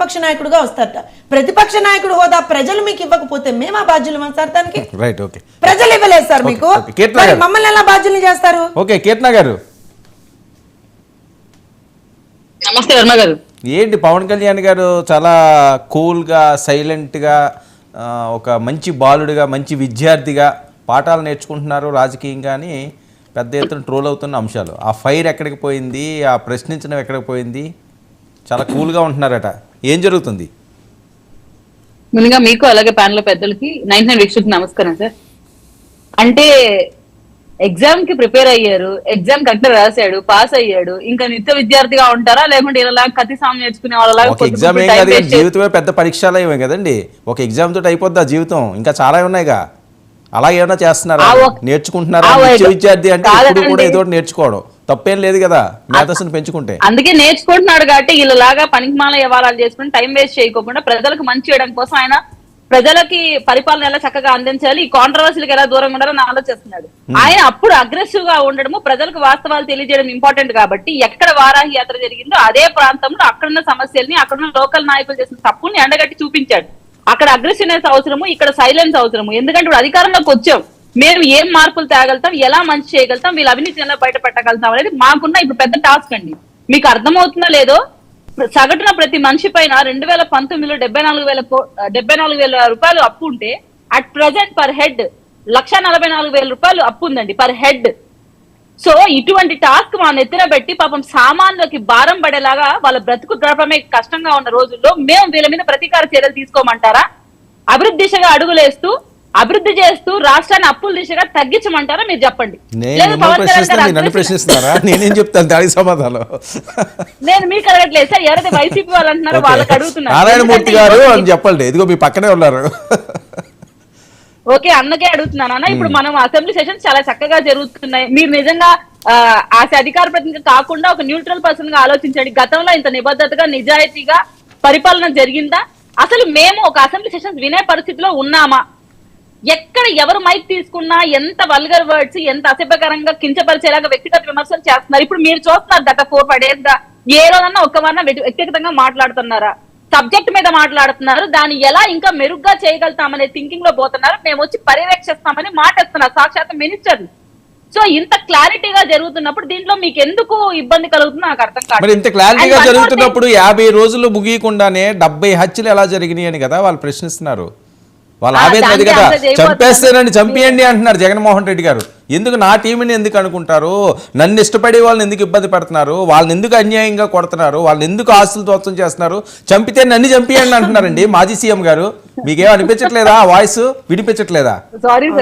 ప్రతిపక్ష నాయకుడుగా వస్తారట. ప్రతిపక్ష నాయకుడు హోదా ప్రజలు మీకు ఇవ్వకపోతే మేము ఆ బాధ్యులు సార్ దానికి. Right, okay. ప్రజలు ఇవ్వలేదు సార్ మీకు, మమ్మల్ని ఎలా బాధ్యులు చేస్తారు? ఓకే, కీర్తన గారు నమస్తే వర్మ గారు. ఏంటి పవన్ కళ్యాణ్ గారు చాలా కూల్గా సైలెంట్గా ఒక మంచి బాలుడిగా మంచి విద్యార్థిగా పాఠాలు నేర్చుకుంటున్నారు రాజకీయంగా అని పెద్ద ఎత్తున ట్రోల్ అవుతున్న అంశాలు. ఆ ఫైర్ ఎక్కడికి పోయింది, ఆ ప్రశ్నించడం ఎక్కడికి పోయింది? చాలా కూల్గా ఉంటున్నారట, ఏం జరుగుతుంది? ముందుగా మీకు అలాగే ప్యానల్ పెద్దలకి 99 వీక్షకులకు నమస్కారం సార్. అంటే ఎగ్జామ్ కి ప్రిపేర్ అయ్యారు, ఎగ్జామ్ కరెక్ట్ రాశాడు, పాస్ అయ్యాడు, ఇంకా నిత్య విద్యార్థిగా ఉంటారా లేకుంటే ఇలా కత్తి సాము నేర్చుకునే వాళ్ళ? ఎగ్జామ్ ఏం కాదు, జీవితమే పెద్ద పరీక్షలే కదండి. ఒక ఎగ్జామ్ తోటి అయిపోద్ది ఆ జీవితం, ఇంకా చాలా ఉన్నాయిగా. అలాగే ఏమైనా చేస్తున్నారా, నేర్చుకుంటున్నారా? నిత్య విద్యార్థి అంటే ఇప్పుడు కూడా ఏదో నేర్చుకోవడం తప్పేం లేదు కదా, మేధస్సును పెంచుకుంటే. అందుకే నేర్చుకుంటున్నాడు కాబట్టి వీళ్ళలాగా పనికిమాల వ్యవహారాలు చేసుకుని టైం వేస్ట్ చేయకోకుండా ప్రజలకు మంచి చేయడం కోసం ఆయన ప్రజలకి పరిపాలన ఎలా చక్కగా అందించాలి, ఈ కాంట్రవర్సీలకు ఎలా దూరంగా ఉండాలని ఆలోచిస్తున్నాడు. ఆయన అప్పుడు అగ్రెసివ్ గా ఉండడము, ప్రజలకు వాస్తవాలు తెలియజేయడం ఇంపార్టెంట్ కాబట్టి ఎక్కడ వారాహి యాత్ర జరిగిందో అదే ప్రాంతంలో అక్కడున్న సమస్యల్ని, అక్కడున్న లోకల్ నాయకులు చేసిన తప్పుల్ని ఎండగట్టి చూపించాడు. అక్కడ అగ్రెసివ్నెస్ అవసరము, ఇక్కడ సైలెన్స్ అవసరము. ఎందుకంటే ఇప్పుడు అధికారంలోకి వచ్చాం, మేము ఏం మార్పులు తేగలుగుతాం, ఎలా మంచి చేయగలుగుతాం, వీళ్ళ అవినీతి ఎలా బయట పెట్టగలుగుతాం అనేది మాకున్న ఇప్పుడు పెద్ద టాస్క్ అండి. మీకు అర్థమవుతుందో లేదో, సగటున ప్రతి మనిషి పైన 2019లో 74,000 రూపాయలు అప్పు ఉంటే అట్ ప్రెసెంట్ పర్ హెడ్ 1,44,000 రూపాయలు అప్పు ఉందండి పర్ హెడ్. సో ఇటువంటి టాస్క్ మా నెత్తిన పెట్టి పాపం సామాన్యులకి భారం పడేలాగా వాళ్ళ బ్రతుకు గడపమే కష్టంగా ఉన్న రోజుల్లో మేము వీళ్ళ మీద ప్రతీకార చర్యలు తీసుకోమంటారా? అభివృద్ధి దిశగా అడుగులేస్తూ అభివృద్ధి చేస్తూ రాష్ట్రాన్ని అప్పుల దిశగా తగ్గించమంటారా? మీరు చెప్పండి. నేనేం చెప్తాను దానికి సమాధానం? నేను మీకు అడగట్లేదు సార్, ఎవరైతే వైసీపీ వాళ్ళు అంటున్నారో వాళ్ళకి అడుగుతున్నారు. నారాయణమూర్తి గారు అని చెప్పండి, ఇదిగో మీ పక్కనే ఉన్నారు. ఓకే, అన్నకే అడుగుతున్నాను అన్న. ఇప్పుడు మనం అసెంబ్లీ సెషన్స్ చాలా చక్కగా జరుగుతున్నాయి. మీరు నిజంగా అధికార ప్రతినిధి కాకుండా ఒక న్యూట్రల్ పర్సన్ గా ఆలోచించండి. గతంలో ఇంత నిబద్ధతగా నిజాయితీగా పరిపాలన జరిగిందా? అసలు మేము ఒక అసెంబ్లీ సెషన్స్ వినే పరిస్థితిలో ఉన్నామా? ఎక్కడ ఎవరు మైక్ తీసుకున్నా ఎంత వల్గర్ వర్డ్స్, ఎంత అసభ్యకరంగా కించపరిచేలాగా వ్యక్తిగత విమర్శలు చేస్తున్నారు. ఇప్పుడు మీరు చూస్తున్నారు గత 4-5 days గా ఏ రోజన్నా ఒక్కవన్నా వ్యక్తిగతంగా మాట్లాడుతున్నారా? సబ్జెక్ట్ మీద మాట్లాడుతున్నారు, దాన్ని ఎలా ఇంకా మెరుగ్గా చేయగలుగుతామనే థింకింగ్ లో పోతున్నారు. మేము వచ్చి పర్యవేక్షిస్తామని మాటేస్తున్నారు సాక్షాత్ మినిస్టర్. సో ఇంత క్లారిటీగా జరుగుతున్నప్పుడు దీంట్లో మీకు ఎందుకు ఇబ్బంది కలుగుతుందో నాకు అర్థం కాదు. ఇంత క్లారిటీగా జరుగుతున్నప్పుడు 50 రోజులు ముగియకుండానే 70 హత్యలు ఎలా జరిగినాయి అని కదా వాళ్ళు ప్రశ్నిస్తున్నారు. వాళ్ళ ఆవేదన అది కదా, చంపేస్తారని చంపేయండి అంటున్నారు జగన్మోహన్ రెడ్డి గారు. ఎందుకు నా టీంని ఎందుకు అనుకుంటారు? నన్ను ఇష్టపడే వాళ్ళని ఎందుకు ఇబ్బంది పడుతున్నారు? వాళ్ళని ఎందుకు అన్యాయంగా కొడుతున్నారు? వాళ్ళని ఎందుకు ఆస్తులు దోత్సం చేస్తున్నారు? చంపితే నన్ను చంపేయండి అంటున్నారండి మాజీ సీఎం గారు. మీకేం అనిపించట్లేదా? వాయిస్ వినిపించట్లేదా? సారీ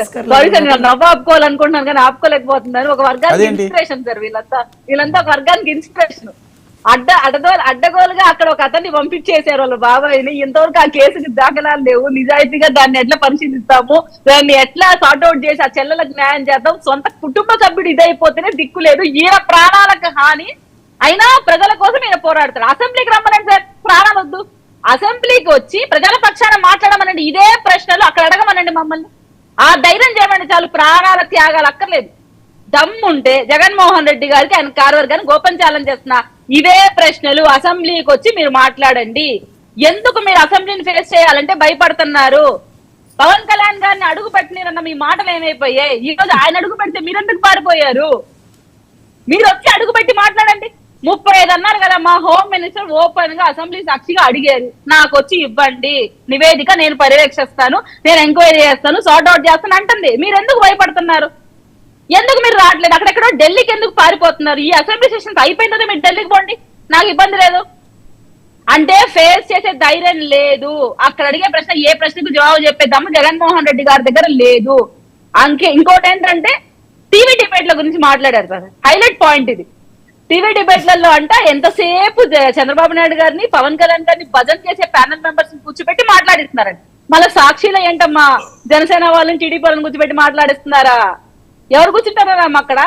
సార్ నవ్వు ఆపుకోవాలనుకుంటున్నాను కానీ ఆపుకోలేకపోతున్నారు. ఒక వర్గానికి ఇన్స్పిరేషన్ సార్, వీళ్ళంతా ఒక వర్గానికి ఇన్స్పిరేషన్. అడ్డగోలుగా అక్కడ ఒక అతన్ని పంపించేశారు వాళ్ళ బాబాయ్ని. ఇంతవరకు ఆ కేసుకి దాఖలాలు లేవు. నిజాయితీగా దాన్ని ఎట్లా పరిశీలిస్తాము, దాన్ని ఎట్లా సార్ట్అవుట్ చేసి ఆ చెల్లెలకు న్యాయం చేద్దాం, సొంత కుటుంబ సభ్యుడు ఇదైపోతేనే దిక్కు లేదు. ఈయన ప్రాణాలకు హాని అయినా ప్రజల కోసం ఈయన పోరాడతారు. అసెంబ్లీకి రమ్మనండి సార్, ప్రాణాలు వద్దు. అసెంబ్లీకి వచ్చి ప్రజల పక్షాన మాట్లాడమనండి, ఇదే ప్రశ్నలు అక్కడ అడగమనండి మమ్మల్ని. ఆ ధైర్యం చేయమండి చాలు, ప్రాణాల త్యాగాలు అక్కర్లేదు. దమ్ముంటే జగన్మోహన్ రెడ్డి గారికి ఆయన కార్యవర్గాన్ని ఓపెన్ ఛాలెంజ్ చేస్తున్నా, ఇదే ప్రశ్నలు అసెంబ్లీకి వచ్చి మీరు మాట్లాడండి. ఎందుకు మీరు అసెంబ్లీని ఫేస్ చేయాలంటే భయపడుతున్నారు? పవన్ కళ్యాణ్ గారిని అడుగు పెట్టినన్న మీ మాటలు ఏమైపోయాయి? ఈ రోజు ఆయన అడుగు పెడితే మీరెందుకు పారిపోయారు? మీరు వచ్చి అడుగు పెట్టి మాట్లాడండి. 35 అన్నారు కదా, మా హోమ్ మినిస్టర్ ఓపెన్ గా అసెంబ్లీ సాక్షిగా అడిగారు, నాకు వచ్చి ఇవ్వండి నివేదిక, నేను పర్యవేక్షిస్తాను, నేను ఎంక్వైరీ చేస్తాను, సార్ట్ అవుట్ చేస్తాను అంటుంది. మీరు ఎందుకు భయపడుతున్నారు? ఎందుకు మీరు రావట్లేదు? అక్కడెక్కడో ఢిల్లీకి ఎందుకు పారిపోతున్నారు? ఈ అసెంబ్లీ సెషన్స్ అయిపోయిన తర్వాత మీరు ఢిల్లీకి పోండి, నాకు ఇబ్బంది లేదు. అంటే ఫేస్ చేసే ధైర్యం లేదు. అక్కడ అడిగే ప్రశ్న ఏ ప్రశ్నకు జవాబు చెప్పేద్దాము జగన్మోహన్ రెడ్డి గారి దగ్గర లేదు. ఇంకోటి ఏంటంటే టీవీ డిబేట్ల గురించి మాట్లాడారు సార్, హైలైట్ పాయింట్ ఇది. టీవీ డిబేట్లలో అంట ఎంతసేపు చంద్రబాబు నాయుడు గారిని, పవన్ కళ్యాణ్ గారిని భజన చేసే ప్యానల్ మెంబర్స్ కూర్చోబెట్టి మాట్లాడిస్తున్నారండి. మళ్ళీ సాక్షిలో ఏంటమ్మా జనసేన వాళ్ళని, టీడీపీ వాళ్ళని కూర్చోబెట్టి మాట్లాడిస్తున్నారా? ఎవరు కూర్చుంటారా అక్కడ?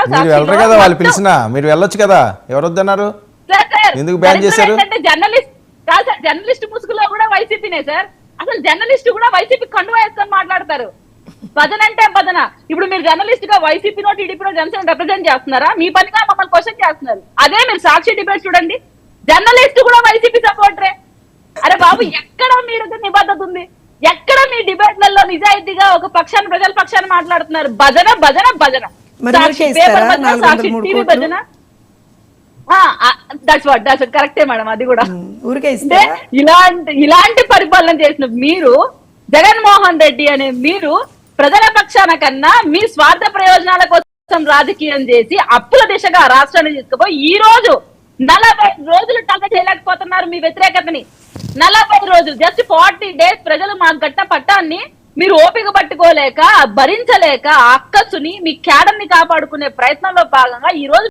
వాళ్ళు పిలిచినా మీరు వెళ్ళొచ్చు కదా, ఎవరు వద్దన్నారు? ఎందుకు బ్యాన్ చేశారు? జర్నలిస్ట్ ముసుగులో కూడా వైసీపీనే సార్. అసలు జర్నలిస్ట్ కూడా వైసీపీ కండువా వేసుకొని మాట్లాడతారు. భజన అంటే భజన. ఇప్పుడు మీరు జర్నలిస్ట్ గా వైసీపీనో టీడీపీనో జనసేన రిప్రజెంట్ చేస్తున్నారా? మీ పనిగా మమ్మల్ని క్వశ్చన్ చేస్తున్నారు. అదే మీరు సాక్షి డిబేట్ చూడండి, జర్నలిస్ట్ కూడా వైసీపీ సపోర్టరే. అరే బాబు ఎక్కడ మీరు నిబద్ధత ఉంది? ఎక్కడ మీ డిబేట్లలో నిజాయితీగా ఒక పక్షాన్ని ప్రజల పక్షాన్ని మాట్లాడుతున్నారు? భజన భజన భజన, మరి సాక్షి ఊరికే పేపర్ ఇస్తారా? భజన, సాక్షి 403 టీవీ కోట్లు? భజన. దట్స్ కరెక్టే మేడం, అది కూడా. ఊరికే అంటే ఇస్తారా? ఇలాంటి పరిపాలన చేసిన మీరు, జగన్మోహన్ రెడ్డి అనే మీరు, ప్రజల పక్షాన కన్నా మీ స్వార్థ ప్రయోజనాల కోసం రాజకీయం చేసి అప్పుల దిశగా రాష్ట్రాన్ని తీసుకుపోయి ఈ రోజు 40 రోజులు టంక చేయలేకపోతున్నారు మీ వ్యతిరేకతని. 40 రోజులు, జస్ట్ 40 days ప్రజలు మాకు గట్ట పట్టాన్ని మీరు ఓపిక పట్టుకోలేక, భరించలేక, అక్కసుని మీ క్యాడర్ని కాపాడుకునే ప్రయత్నంలో భాగంగా ఈ రోజు